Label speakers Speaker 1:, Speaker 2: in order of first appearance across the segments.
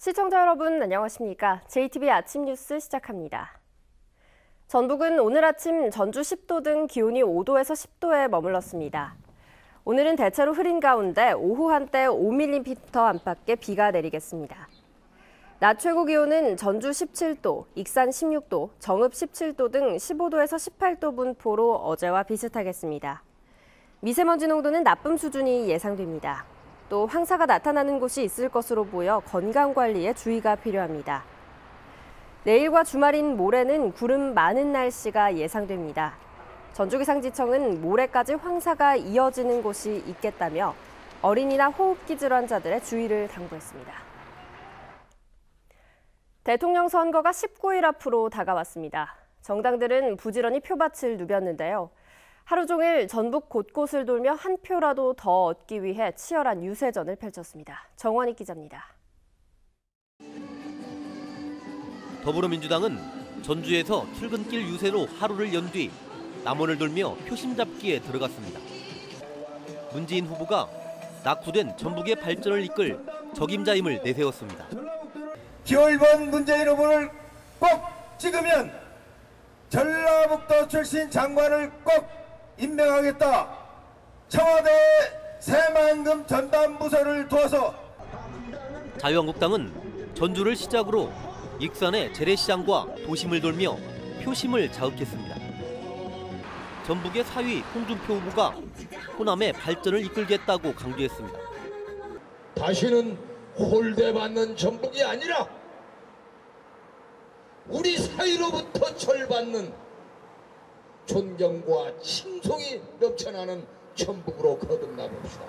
Speaker 1: 시청자 여러분 안녕하십니까? JTBC 아침 뉴스 시작합니다. 전북은 오늘 아침 전주 10도 등 기온이 5도에서 10도에 머물렀습니다. 오늘은 대체로 흐린 가운데 오후 한때 5mm 안팎의 비가 내리겠습니다. 낮 최고 기온은 전주 17도, 익산 16도, 정읍 17도 등 15도에서 18도 분포로 어제와 비슷하겠습니다. 미세먼지 농도는 나쁨 수준이 예상됩니다. 또 황사가 나타나는 곳이 있을 것으로 보여 건강관리에 주의가 필요합니다. 내일과 주말인 모레는 구름 많은 날씨가 예상됩니다. 전주기상지청은 모레까지 황사가 이어지는 곳이 있겠다며 어린이나 호흡기 질환자들의 주의를 당부했습니다. 대통령 선거가 19일 앞으로 다가왔습니다. 정당들은 부지런히 표밭을 누볐는데요. 하루 종일 전북 곳곳을 돌며 한 표라도 더 얻기 위해 치열한 유세전을 펼쳤습니다. 정원익 기자입니다.
Speaker 2: 더불어민주당은 전주에서 출근길 유세로 하루를 연 뒤 남원을 돌며 표심 잡기에 들어갔습니다. 문재인 후보가 낙후된 전북의 발전을 이끌 적임자임을 내세웠습니다.
Speaker 3: 기호1번 문재인 후보를 꼭 찍으면 전라북도 출신 장관을 꼭 임명하겠다. 청와대 새만금 전담부서를 두어서.
Speaker 2: 자유한국당은 전주를 시작으로 익산의 재래시장과 도심을 돌며 표심을 자극했습니다. 전북의 4위 홍준표 후보가 호남의 발전을 이끌겠다고 강조했습니다.
Speaker 4: 다시는 홀대받는 전북이 아니라 우리 사이로부터 절받는 존경과 칭송이 넘쳐나는 전북으로 거듭나 봅시다.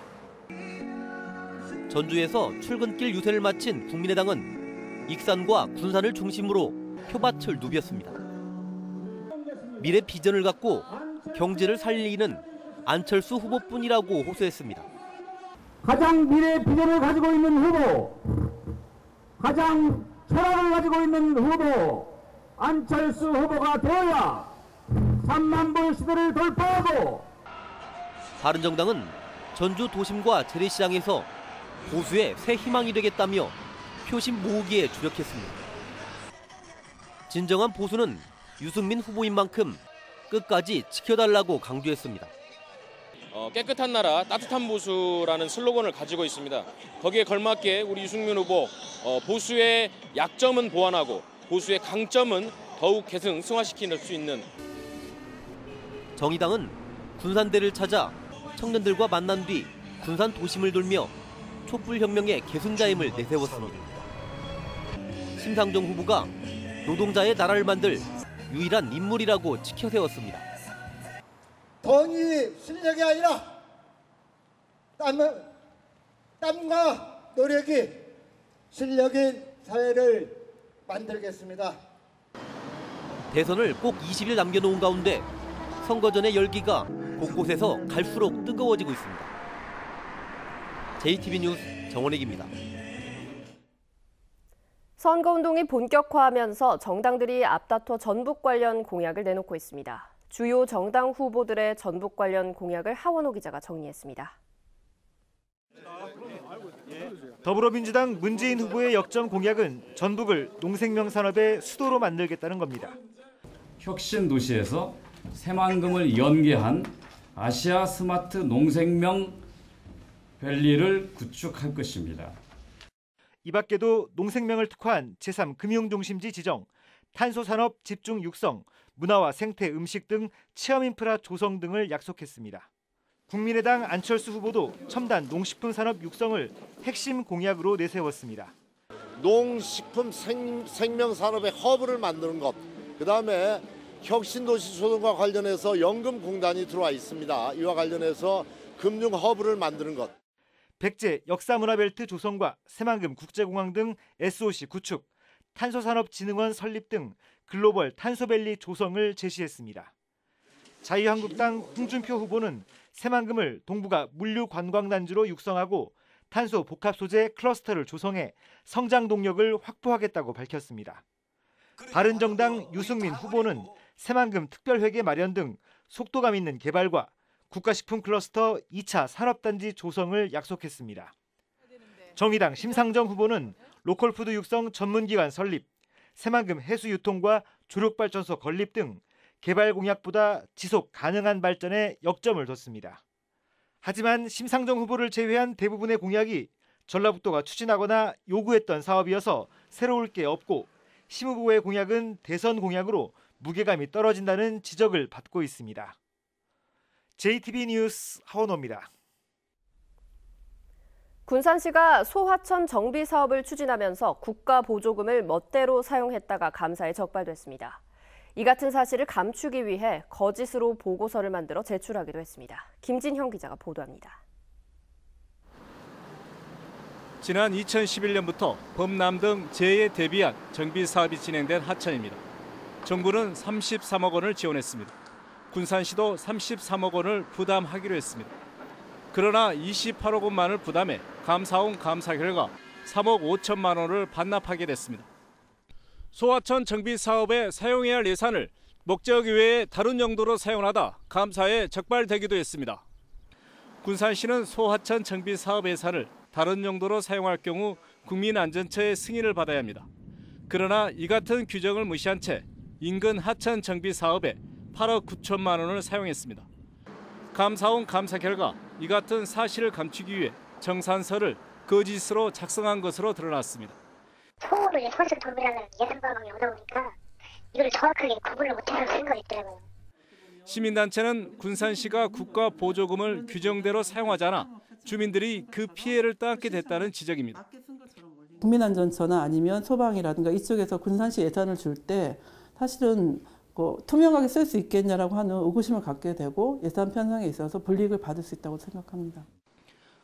Speaker 2: 전주에서 출근길 유세를 마친 국민의당은 익산과 군산을 중심으로 표밭을 누볐습니다. 미래 비전을 갖고 경제를 살리는 안철수 후보뿐이라고 호소했습니다.
Speaker 5: 가장 미래 비전을 가지고 있는 후보, 가장 철학을 가지고 있는 후보, 안철수 후보가 되어야 3만 불 시대를 돌파하고.
Speaker 2: 바른정당은 전주 도심과 재래시장에서 보수의 새 희망이 되겠다며 표심 모으기에 주력했습니다. 진정한 보수는 유승민 후보인 만큼 끝까지 지켜달라고 강조했습니다.
Speaker 6: 깨끗한 나라, 따뜻한 보수라는 슬로건을 가지고 있습니다. 거기에 걸맞게 우리 유승민 후보 보수의 약점은 보완하고 보수의 강점은 더욱 승화시킬 수 있는.
Speaker 2: 정의당은 군산대를 찾아 청년들과 만난 뒤 군산 도심을 돌며 촛불혁명의 계승자임을 내세웠습니다. 심상정 후보가 노동자의 나라를 만들 유일한 인물이라고 치켜세웠습니다.
Speaker 3: 돈이 실력이 아니라 땀과 노력이 실력인 사회를 만들겠습니다.
Speaker 2: 대선을 꼭 20일 남겨놓은 가운데 선거 전의 열기가 곳곳에서 갈수록 뜨거워지고 있습니다. JTBC 뉴스 정원익입니다.
Speaker 1: 선거운동이 본격화하면서 정당들이 앞다퉈 전북 관련 공약을 내놓고 있습니다. 주요 정당 후보들의 전북 관련 공약을 하원호 기자가 정리했습니다.
Speaker 7: 더불어민주당 문재인 후보의 역점 공약은 전북을 농생명 산업의 수도로 만들겠다는 겁니다.
Speaker 8: 혁신 도시에서 새만금을 연계한 아시아 스마트 농생명 밸리를 구축할 것입니다.
Speaker 7: 이 밖에도 농생명을 특화한 제3금융중심지 지정, 탄소산업 집중 육성, 문화와 생태 음식 등 체험 인프라 조성 등을 약속했습니다. 국민의당 안철수 후보도 첨단 농식품 산업 육성을 핵심 공약으로 내세웠습니다.
Speaker 9: 농식품 생명 산업의 허브를 만드는 것, 그다음에 혁신도시 조성과 관련해서 연금공단이 들어와 있습니다. 이와 관련해서 금융 허브를 만드는 것.
Speaker 7: 백제 역사문화벨트 조성과 새만금 국제공항 등 SOC 구축, 탄소산업진흥원 설립 등 글로벌 탄소밸리 조성을 제시했습니다. 자유한국당 홍준표 후보는 새만금을 동북아 물류관광단지로 육성하고 탄소 복합소재 클러스터를 조성해 성장 동력을 확보하겠다고 밝혔습니다. 바른정당 유승민 후보는 새만금 특별회계 마련 등 속도감 있는 개발과 국가식품 클러스터 2차 산업단지 조성을 약속했습니다. 정의당 심상정 후보는 로컬푸드 육성 전문기관 설립, 새만금 해수유통과 조력발전소 건립 등 개발 공약보다 지속 가능한 발전에 역점을 뒀습니다. 하지만 심상정 후보를 제외한 대부분의 공약이 전라북도가 추진하거나 요구했던 사업이어서 새로울 게 없고 심 후보의 공약은 대선 공약으로 무게감이 떨어진다는 지적을 받고 있습니다. JTB 뉴스 하원호입니다.
Speaker 1: 군산시가 소하천 정비 사업을 추진하면서 국가 보조금을 멋대로 사용했다가 감사에 적발됐습니다. 이 같은 사실을 감추기 위해 거짓으로 보고서를 만들어 제출하기도 했습니다. 김진형 기자가 보도합니다.
Speaker 10: 지난 2011년부터 범람 등 재해에 대비한 정비 사업이 진행된 하천입니다. 정부는 33억 원을 지원했습니다. 군산시도 33억 원을 부담하기로 했습니다. 그러나 28억 원만을 부담해 감사원 감사 결과 3억 5천만 원을 반납하게 됐습니다. 소하천 정비 사업에 사용해야 할 예산을 목적 외에 다른 용도로 사용하다 감사에 적발되기도 했습니다. 군산시는 소하천 정비 사업 예산을 다른 용도로 사용할 경우 국민안전처의 승인을 받아야 합니다. 그러나 이 같은 규정을 무시한 채 인근 하천 정비 사업에 8억 9천만 원을 사용했습니다. 감사원 감사 결과 이 같은 사실을 감추기 위해 정산서를 거짓으로 작성한 것으로 드러났습니다.
Speaker 11: 처음으로 이제 소하천 정비라는 예산 방안이 오다 보니까 이걸 정확하게 구분을 못해서 쓴 거 있더라고요.
Speaker 10: 시민단체는 군산시가 국가 보조금을 규정대로 사용하지 않아 주민들이 그 피해를 따게 됐다는 지적입니다.
Speaker 12: 국민안전처나 아니면 소방이라든가 이쪽에서 군산시 예산을 줄 때 사실은 투명하게 쓸 수 있겠냐라고 하는 의구심을 갖게 되고 예산 편성에 있어서 불이익을 받을 수 있다고 생각합니다.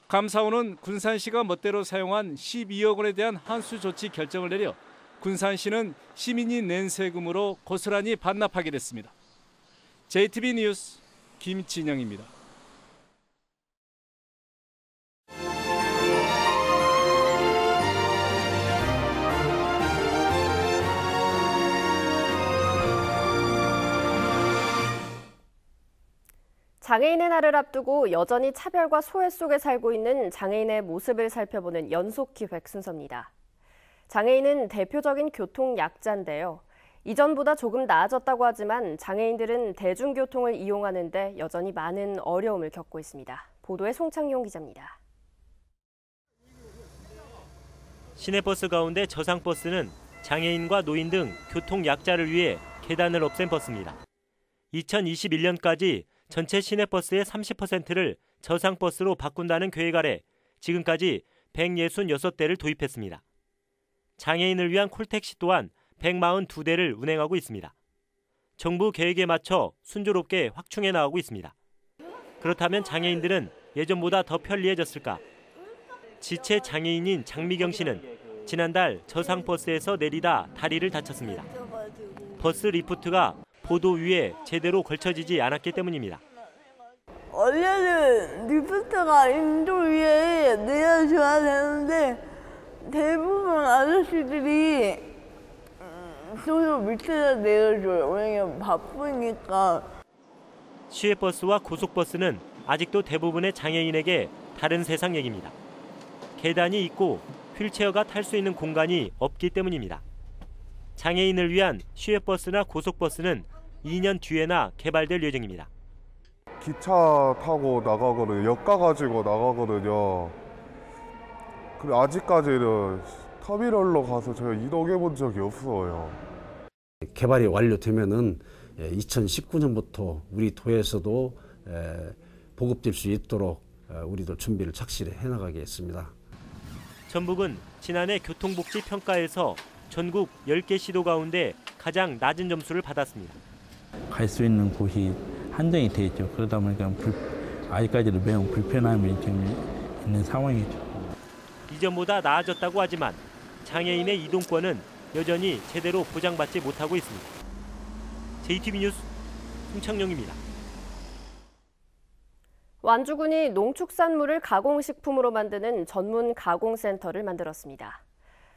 Speaker 10: 감사원은 군산시가 멋대로 사용한 12억 원에 대한 한수 조치 결정을 내려 군산시는 시민이 낸 세금으로 고스란히 반납하게 됐습니다. JTB 뉴스 김진영입니다.
Speaker 1: 장애인의 날을 앞두고 여전히 차별과 소외 속에 살고 있는 장애인의 모습을 살펴보는 연속기획 순서입니다. 장애인은 대표적인 교통 약자인데요. 이전보다 조금 나아졌다고 하지만 장애인들은 대중교통을 이용하는데 여전히 많은 어려움을 겪고 있습니다. 보도에 송창용 기자입니다.
Speaker 13: 시내버스 가운데 저상버스는 장애인과 노인 등 교통 약자를 위해 계단을 없앤 버스입니다. 2021년까지 전체 시내버스의 30%를 저상버스로 바꾼다는 계획 아래 지금까지 166대를 도입했습니다. 장애인을 위한 콜택시 또한 142대를 운행하고 있습니다. 정부 계획에 맞춰 순조롭게 확충해 나가고 있습니다. 그렇다면 장애인들은 예전보다 더 편리해졌을까? 지체 장애인인 장미경 씨는 지난달 저상버스에서 내리다 다리를 다쳤습니다. 버스 리프트가 보도 위에 제대로 걸쳐지지 않았기 때문입니다.
Speaker 14: 원래는 리프트가 인도 위에 내려줘야 되는데 대부분 아저씨들이 도로 밑에다 내려줘요. 왜냐면 바쁘니까.
Speaker 13: 시외버스와 고속버스는 아직도 대부분의 장애인에게 다른 세상 얘기입니다. 계단이 있고 휠체어가 탈 수 있는 공간이 없기 때문입니다. 장애인을 위한 시외버스나 고속버스는 2년 뒤에나 개발될 예정입니다.
Speaker 15: 기차 타고 나가거든요. 역 가가지고 나가거든요. 근데 아직까지는 터미널로 가서 제가 이동해 본 적이 없어요.
Speaker 16: 개발이 완료되면은 2019년부터 우리 도에서도 보급될 수 있도록 우리도 준비를 착실히 해나가겠습니다.
Speaker 13: 전북은 지난해 교통복지 평가에서 전국 10개 시도 가운데 가장 낮은 점수를 받았습니다.
Speaker 17: 갈 수 있는 곳이 한정이 돼 있죠. 그러다 보니까 아직까지도 매우 불편함이 있는 상황이죠.
Speaker 13: 이전보다 나아졌다고 하지만 장애인의 이동권은 여전히 제대로 보장받지 못하고 있습니다. JTB 뉴스 송창용입니다.
Speaker 1: 완주군이 농축산물을 가공식품으로 만드는 전문 가공센터를 만들었습니다.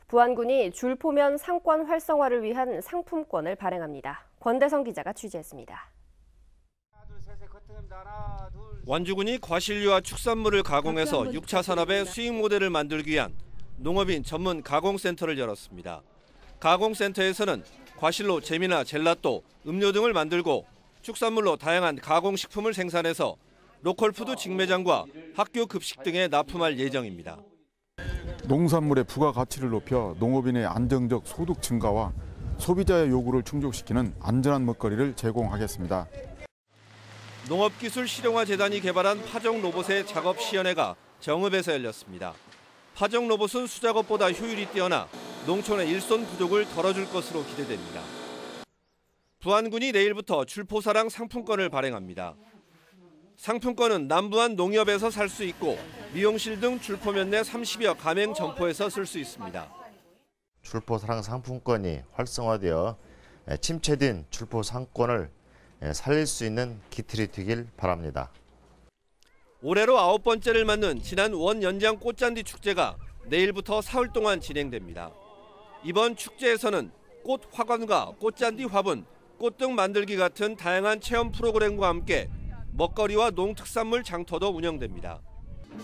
Speaker 1: 부안군이 줄포면 상권 활성화를 위한 상품권을 발행합니다. 권대성 기자가 취재했습니다.
Speaker 18: 완주군이 과실류와 축산물을 가공해서 6차 산업의 수익 모델을 만들기 위한 농업인 전문 가공센터를 열었습니다. 가공센터에서는 과실로 잼이나 젤라또, 음료 등을 만들고 축산물로 다양한 가공식품을 생산해서 로컬푸드 직매장과 학교 급식 등에 납품할 예정입니다.
Speaker 19: 농산물의 부가가치를 높여 농업인의 안정적 소득 증가와 소비자의 요구를 충족시키는 안전한 먹거리를 제공하겠습니다.
Speaker 18: 농업기술실용화재단이 개발한 파종 로봇의 작업 시연회가 정읍에서 열렸습니다. 파종 로봇은 수작업보다 효율이 뛰어나 농촌의 일손 부족을 덜어줄 것으로 기대됩니다. 부안군이 내일부터 줄포사랑 상품권을 발행합니다. 상품권은 남부안 농협에서 살 수 있고 미용실 등 줄포면 내 30여 가맹 점포에서 쓸 수 있습니다.
Speaker 20: 줄포사랑 상품권이 활성화되어 침체된 줄포 상권을 살릴 수 있는 기틀이 되길 바랍니다.
Speaker 18: 올해로 9번째를 맞는 지난 원연장 꽃잔디 축제가 내일부터 사흘 동안 진행됩니다. 이번 축제에서는 꽃 화관과 꽃잔디 화분, 꽃등 만들기 같은 다양한 체험 프로그램과 함께 먹거리와 농특산물 장터도 운영됩니다.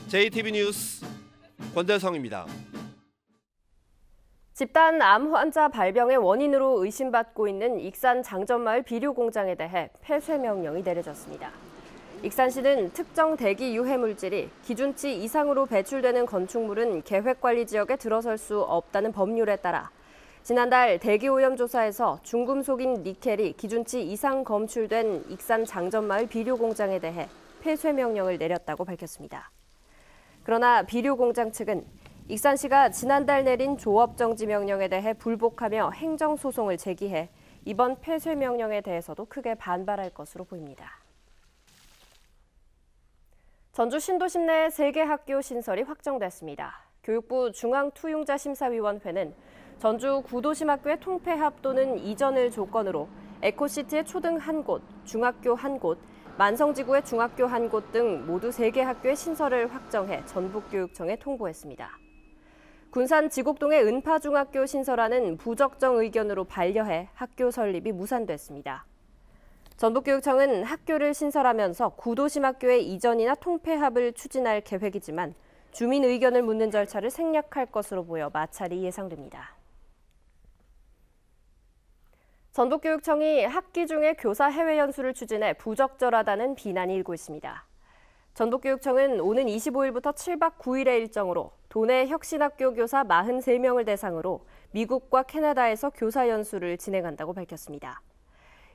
Speaker 18: JTB 뉴스 권대성입니다.
Speaker 1: 집단 암 환자 발병의 원인으로 의심받고 있는 익산 장전마을 비료 공장에 대해 폐쇄 명령이 내려졌습니다. 익산시는 특정 대기 유해 물질이 기준치 이상으로 배출되는 건축물은 계획관리 지역에 들어설 수 없다는 법률에 따라 지난달 대기오염 조사에서 중금속인 니켈이 기준치 이상 검출된 익산 장전마을 비료 공장에 대해 폐쇄 명령을 내렸다고 밝혔습니다. 그러나 비료 공장 측은 익산시가 지난달 내린 조업정지 명령에 대해 불복하며 행정소송을 제기해 이번 폐쇄 명령에 대해서도 크게 반발할 것으로 보입니다. 전주 신도심 내 3개 학교 신설이 확정됐습니다. 교육부 중앙투융자심사위원회는 전주 구도심학교의 통폐합 또는 이전을 조건으로 에코시티의 초등 1곳, 중학교 1곳, 만성지구의 중학교 1곳 등 모두 3개 학교의 신설을 확정해 전북교육청에 통보했습니다. 군산 지곡동의 은파중학교 신설안은 부적정 의견으로 반려해 학교 설립이 무산됐습니다. 전북교육청은 학교를 신설하면서 구도심학교의 이전이나 통폐합을 추진할 계획이지만 주민 의견을 묻는 절차를 생략할 것으로 보여 마찰이 예상됩니다. 전북교육청이 학기 중에 교사 해외 연수를 추진해 부적절하다는 비난이 일고 있습니다. 전북교육청은 오는 25일부터 7박 9일의 일정으로 도내 혁신학교 교사 43명을 대상으로 미국과 캐나다에서 교사 연수를 진행한다고 밝혔습니다.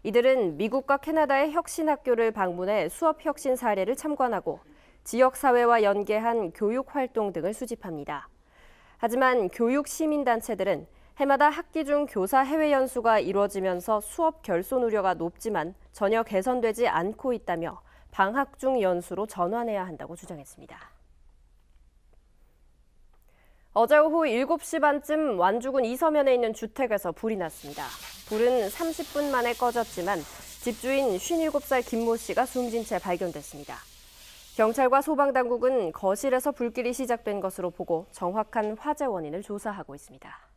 Speaker 1: 이들은 미국과 캐나다의 혁신학교를 방문해 수업 혁신 사례를 참관하고 지역사회와 연계한 교육활동 등을 수집합니다. 하지만 교육시민단체들은 해마다 학기 중 교사 해외 연수가 이루어지면서 수업 결손 우려가 높지만 전혀 개선되지 않고 있다며 방학 중 연수로 전환해야 한다고 주장했습니다. 어제 오후 7시 반쯤 완주군 이서면에 있는 주택에서 불이 났습니다. 불은 30분 만에 꺼졌지만 집주인 57살 김모 씨가 숨진 채 발견됐습니다. 경찰과 소방당국은 거실에서 불길이 시작된 것으로 보고 정확한 화재 원인을 조사하고 있습니다.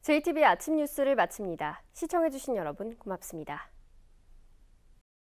Speaker 1: JTB 아침 뉴스를 마칩니다. 시청해주신 여러분 고맙습니다.